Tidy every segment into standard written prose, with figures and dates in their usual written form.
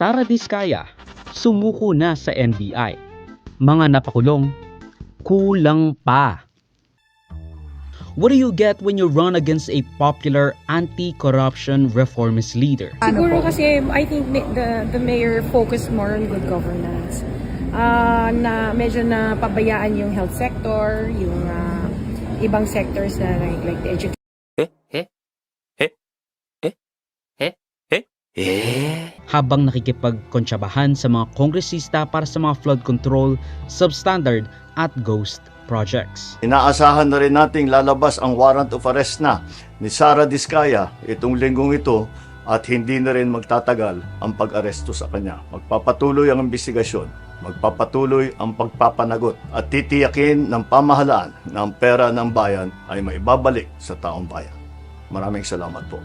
Sara Diskaya, sumuko na sa NBI. Mga napakulong, kulang pa. What do you get when you run against a popular anti-corruption reformist leader? Siguro kasi I think the mayor focused more on good governance. Na medyo na pabayaan yung health sector, yung ibang sectors na like the education. Habang nakikipagkontsabahan sa mga kongresista para sa mga flood control, substandard at ghost projects. Inaasahan na rin nating lalabas ang warrant of arrest na ni Sara Diskaya itong linggong ito at hindi na rin magtatagal ang pag-aresto sa kanya. Magpapatuloy ang investigasyon, magpapatuloy ang pagpapanagot at titiyakin ng pamahalaan na ang pera ng bayan ay maibabalik sa taong bayan. Maraming salamat po.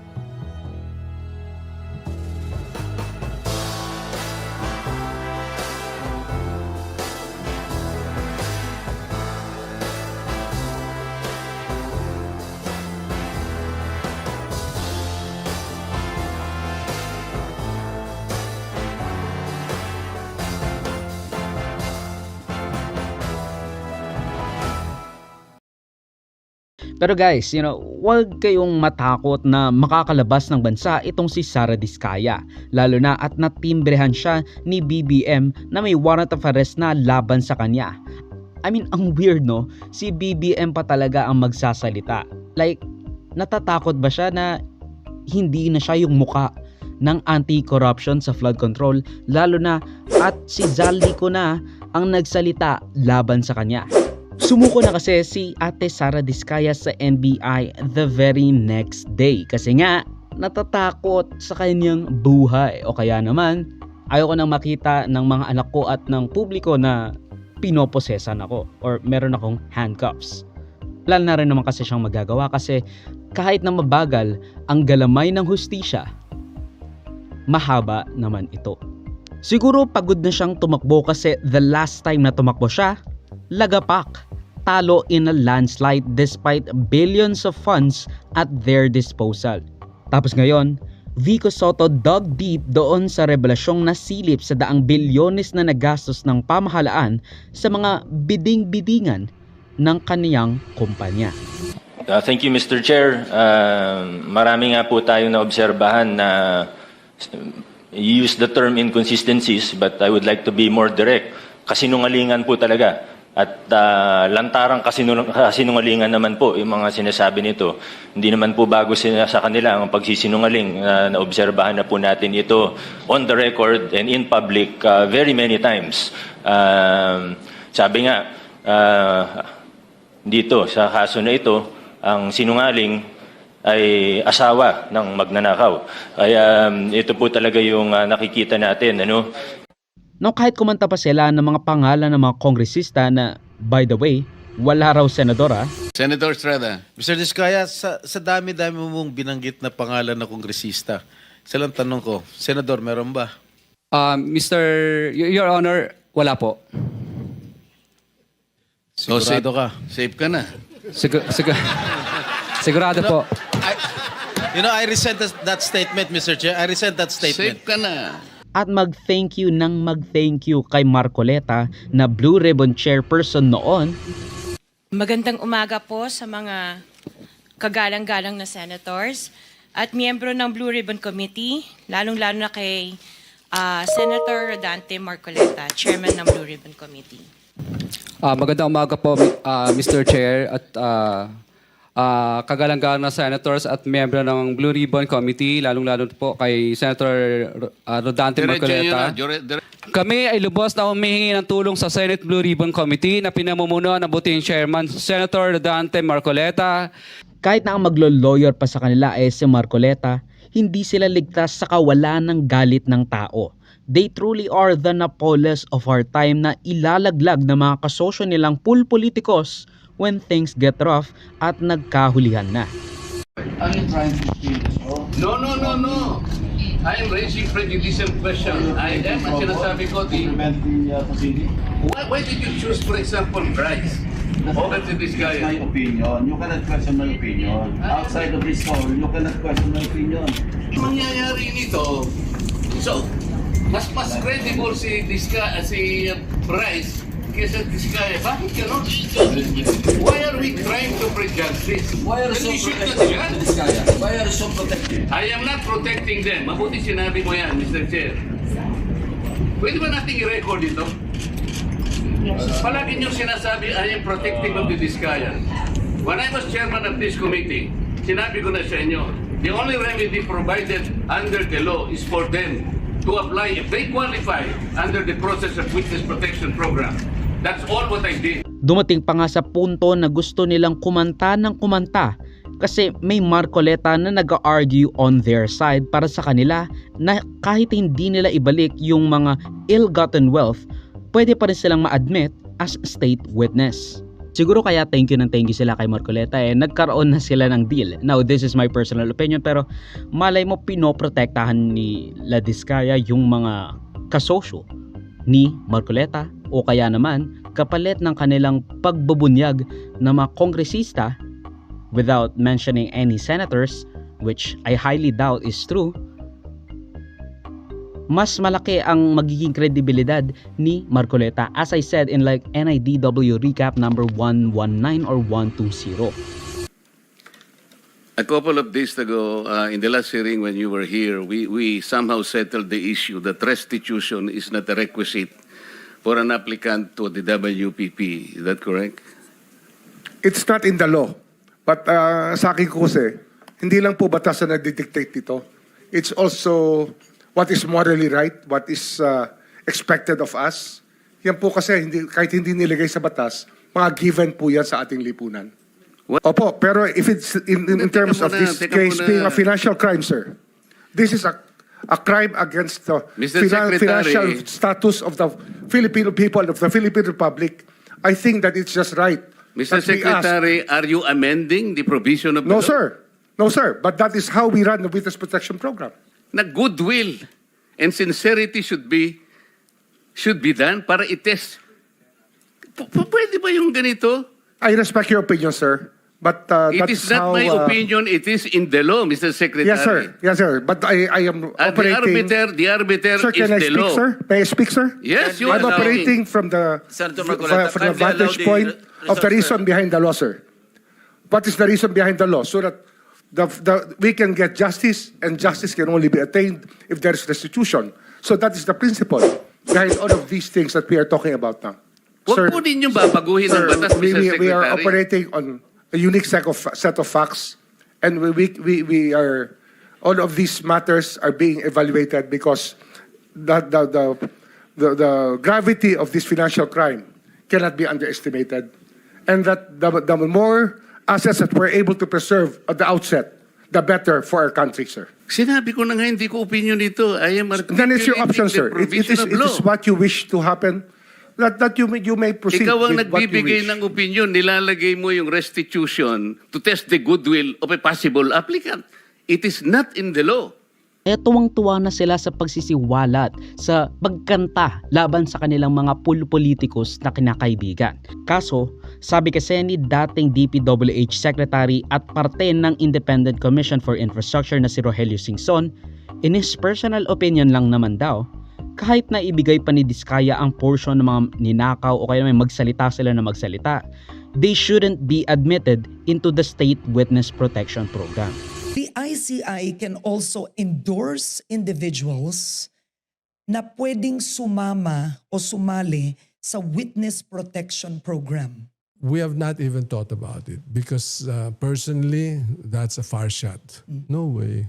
Pero guys, huwag kayong matakot na makakalabas ng bansa itong si Sara Diskaya. Lalo na at natimbrehan siya ni BBM na may warrant of arrest na laban sa kanya. I mean, ang weird no? Si BBM pa talaga ang magsasalita. Like, natatakot ba siya na hindi na siya yung muka ng anti-corruption sa flood control? Lalo na at si Zaldico na ang nagsalita laban sa kanya. Sumuko na kasi si Ate Sara Diskaya sa NBI the very next day kasi nga natatakot sa kanyang buhay o kaya naman ayoko nang makita ng mga anak ko at ng publiko na pinoposesan ako or meron akong handcuffs. Wala na rin naman kasi siyang magagawa kasi kahit na mabagal ang galamay ng hustisya, mahaba naman ito. Siguro pagod na siyang tumakbo kasi the last time na tumakbo siya, lagapak, talo in a landslide despite billions of funds at their disposal. Tapos ngayon, Vico Sotto dug deep doon sa revelasyong nasilip sa daang bilyones na nagastos ng pamahalaan sa mga biding-bidingan ng kaniyang kumpanya. Thank you, Mr. Chair. Marami nga po tayong naobserbahan na you use the term inconsistencies, but I would like to be more direct. Kasinungalingan po talaga. At lantarang kasinungalingan naman po yung mga sinasabi nito. Hindi naman po bago sa kanila ang pagsisinungaling. Naobserbahan na po natin ito on the record and in public very many times. Sabi nga, dito sa kaso na ito, ang sinungaling ay asawa ng magnanakaw. Kaya ito po talaga yung nakikita natin. No, kahit kumanta pa sila ng mga pangalan ng mga kongresista na, by the way, wala raw senadora. Senator Estrada. Mr. Diskaya, sa dami-dami mong binanggit na pangalan na kongresista, isa lang tanong ko, Senador, meron ba? Your Honor, wala po. Sigurado ka? Safe ka na. Sigurado po. I resent that statement, Mr. Chair. I resent that statement. Safe ka na. At mag-thank you kay Marcoleta na Blue Ribbon Chairperson noon. Magandang umaga po sa mga kagalang-galang na senators at miyembro ng Blue Ribbon Committee, lalong-lalo na kay Senator Rodante Marcoleta, Chairman ng Blue Ribbon Committee. Magandang umaga po, Mr. Chair at kagalang-galang na senators at miyembro ng Blue Ribbon Committee, lalong-lalo po kay Senator Rodante Marcoleta. Kami ay lubos na humihingi ng tulong sa Senate Blue Ribbon Committee na pinamumunuan ng buting Chairman Senator Rodante Marcoleta. Kahit na ang maglo-lawyer pa sa kanila ay si Marcoleta, hindi sila ligtas sa kawalan ng galit ng tao. They truly are the Napoles of our time na ilalaglag ng mga kasosyo nilang politikos when things get rough at nagkahulihan na. Are you trying to steal this all? No. I am raising prejudicial question. I am ang sinasabi ko, why did you choose, for example, Bryce over to this guy? My opinion. You cannot question my opinion. Outside of this hall, you cannot question my opinion. Mangyayari nito, so, Mas credible si Bryce kesa Diskaya. Bakit ganon? Why are we trying to prejudge this? Why are you so Then we should not protective judge. of this guy? Why are you so protective? I am not protecting them. Mabuti sinabi mo yan, Mr. Chair. Pwede ba nating i-record ito? Palagi niyo sinasabi, I am protective of the Diskaya. When I was chairman of this committee, sinabi ko na sa inyo, the only remedy provided under the law is for them to apply if they qualify under the process of witness protection program. That's all what I did. Dumating pa nga sa punto na gusto nilang kumanta ng kumanta kasi may Marcoleta na nag-argue on their side para sa kanila na kahit hindi nila ibalik yung mga ill-gotten wealth, pwede pa rin silang ma-admit as state witness. Siguro kaya thank you sila kay Marcoleta nagkaroon na sila ng deal. Now this is my personal opinion pero malay mo pinoprotektahan ni La Diskaya yung mga kasosyo ni Marcoleta o kaya naman kapalit ng kanilang pagbubunyag ng mga kongresista without mentioning any senators, which I highly doubt is true. Mas malaki ang magiging kredibilidad ni Marcoleta, as I said in like NIDW recap number 119 or 120. A couple of days ago, in the last hearing when you were here, we somehow settled the issue that restitution is not a requisite for an applicant to the WPP. Is that correct? It's not in the law. But sa akin ko kasi, hindi lang po batas na nagdidictate dito. It's also what is morally right, what is expected of us. Yan po kasi, kahit hindi nilagay sa batas, mga given po yan sa ating lipunan. What? Opo, pero if it's in terms of this case being a financial crime, sir, this is a crime against the Mr. Secretary, financial status of the Filipino people, of the Philippine Republic. I think that it's just right. Mr. that we ask. Secretary, are you amending the provision of the No, law? sir. No, sir. But that is how we run the Witness Protection Program. Na goodwill and sincerity should be done para itest. Pwede ba yung ganito? I respect your opinion, sir. But It that is is not how, my opinion, it is in the law, Mr. Secretary. Yes, sir. Yes, sir. But I am At operating. the arbiter Sir, is can I the speak, law. sir? May I speak, sir? Yes, you I'm are operating from the Senator Marcoleta, from the kindly allow vantage the point of the resource reason behind the law, sir. What is the reason behind the law? So that we can get justice, and justice can only be attained if there is restitution. So that is the principle behind all of these things that we are talking about now. Huwag po ninyong babaguhin ang batas, Mr. Secretary. we are operating on a unique set of facts, and we are, all of these matters are being evaluated because the gravity of this financial crime cannot be underestimated, and that the more assets that we're able to preserve at the outset, the better for our country, sir. Sinabi ko na nga hindi ko opinion dito. I am Then it's your option, articulating sir. the provision of It law. is what you wish to happen. That you may proceed Ikaw ang with what you nagbibigay wish. ng opinion, nilalagay mo yung restitution to test the goodwill of a possible applicant. It is not in the law. Tuwang-tuwa na sila sa pagsisiwalat sa pagkanta laban sa kanilang mga politikus na kinakaibigan. Kaso, sabi kasi ni dating DPWH Secretary at parte ng Independent Commission for Infrastructure na si Rogelio Singson, in his personal opinion lang naman daw, kahit na ibigay pa ni Diskaya ang portion ng mga ninakaw o kaya may magsalita sila na magsalita, they shouldn't be admitted into the State Witness Protection Program. The ICI can also endorse individuals na pwedeng sumama o sumali sa Witness Protection Program. We have not even thought about it because personally, that's a far shot. No way.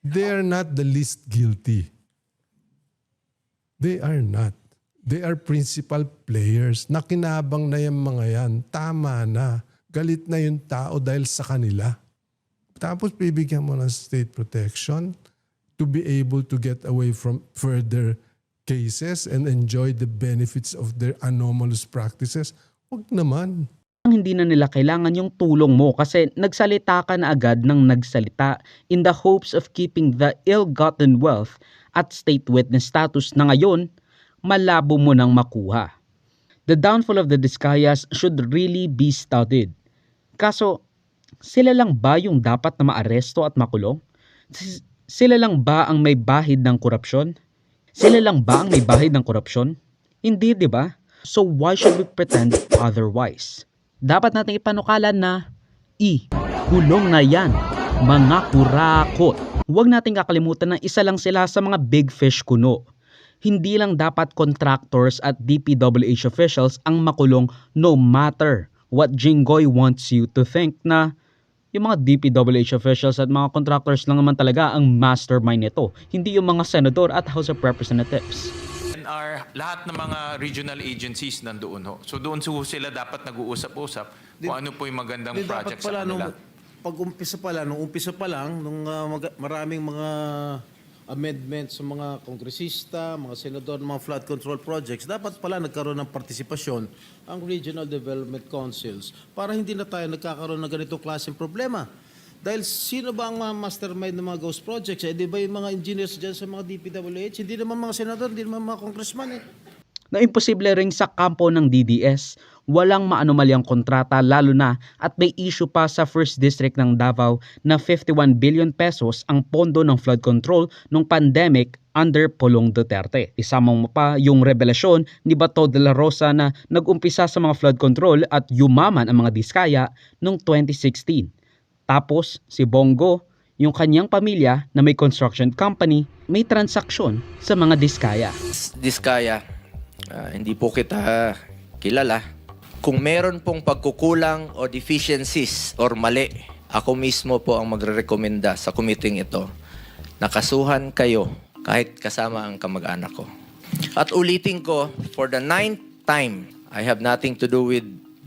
They are not the least guilty. They are not. They are principal players. Nakinabang na yung mga yan. Tama na. Galit na yung tao dahil sa kanila. Tapos bibigyan mo ng state protection to be able to get away from further cases and enjoy the benefits of their anomalous practices. Huwag naman. Hindi na nila kailangan yung tulong mo kasi nagsalita ka na agad ng nagsalita in the hopes of keeping the ill-gotten wealth at state witness status na ngayon malabo mo nang makuha. The downfall of the Diskayas should really be studied. Kaso, sila lang ba yung dapat na maaresto at makulong? Sila lang ba ang may bahid ng korupsyon? Sila lang ba ang may bahid ng korupsyon? Hindi, di ba? So why should we pretend otherwise? Dapat nating ipanukala na kulong na yan, mga kurakot. Huwag nating kakalimutan na isa lang sila sa mga big fish kuno. Hindi lang dapat contractors at DPWH officials ang makulong no matter what Jinggoy wants you to think na yung mga DPWH officials at mga contractors lang naman talaga ang mastermind nito, hindi yung mga senador at House of Representatives. Lahat ng mga regional agencies nandoon ho. So doon sila dapat nag-uusap-usap kung ano po yung magandang project sa kanila. Nung umpisa pa lang, nung maraming mga amendments sa mga kongresista, mga senador, mga flood control projects, dapat pala nagkaroon ng partisipasyon ang regional development councils para hindi na tayo nagkakaroon ng ganitong klaseng problema. Dahil sino ba ang mga mastermind ng mga ghost projects? Di ba yung mga engineers dyan sa mga DPWH? Hindi naman mga senador, hindi naman mga congressman Na imposible ring sa kampo ng DDS, walang maanomalyang kontrata lalo na at may issue pa sa First District ng Davao na 51 billion pesos ang pondo ng flood control nung pandemic under Pulong Duterte. Isama mo pa yung revelasyon ni Bato de la Rosa na nag-umpisa sa mga flood control at yumaman ang mga Diskaya noong 2016. Tapos si Bongo, yung kanyang pamilya na may construction company, may transaksyon sa mga Diskaya. Diskaya, hindi po kita kilala. Kung meron pong pagkukulang o deficiencies or mali, ako mismo po ang magre-rekomenda sa committee ito. Nakasuhan kayo kahit kasama ang kamag-anak ko. At ulitin ko, for the 9th time, I have nothing to do with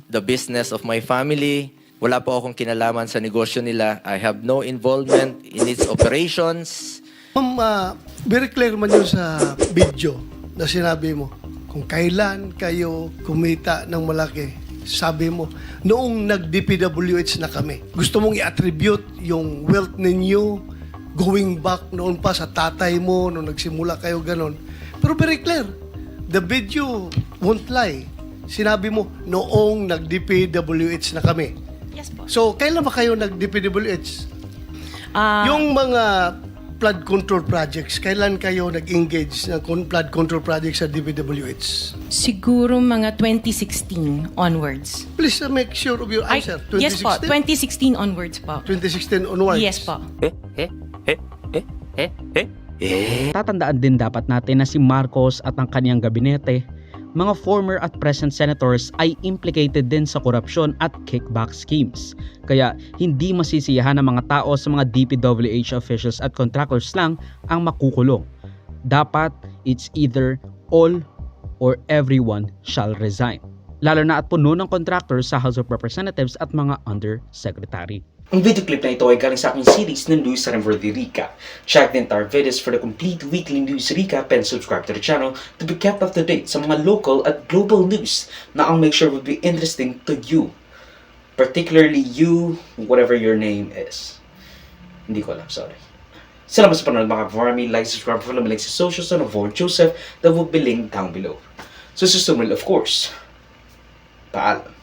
the business of my family. Wala po akong kinalaman sa negosyo nila. I have no involvement in its operations. Ma'am, very clear man yun sa video na sinabi mo. Kung kailan kayo kumita ng malaki, sabi mo, noong nag-DPWH na kami, gusto mong i-attribute yung wealth ninyo going back noon pa sa tatay mo, noong nagsimula kayo ganon. Pero very clear, the video won't lie. Sinabi mo, noong nag-DPWH na kami. Yes po. So, kailan ba kayo nag-DPWH? Yung mga flood control projects, kailan kayo nag-engage ng flood control projects sa DPWH? Siguro mga 2016 onwards. Please make sure of your answer. Yes po, 2016 onwards po. 2016 onwards? Yes po. Tatandaan din dapat natin na si Marcos at ang kanyang gabinete, mga former at present senators ay implicated din sa korupsyon at kickback schemes. Kaya hindi masisiyahan ng mga tao sa mga DPWH officials at contractors lang ang makukulong. Dapat it's either all or everyone shall resign. Lalo na at puno ng contractors sa House of Representatives at mga undersecretary. Ang video clip na ito ay galing sa aking series ng News Reverdy Recap. Check the entire videos for the complete weekly news recap and subscribe to the channel to be kept up to date sa mga local at global news na I'll make sure will be interesting to you. Particularly you, whatever your name is. Hindi ko alam, sorry. Salamat sa panonood mga ka-farmy. Like, subscribe, follow me like sa socials and avoid Joseph that will be linked down below. So, of course, paalam.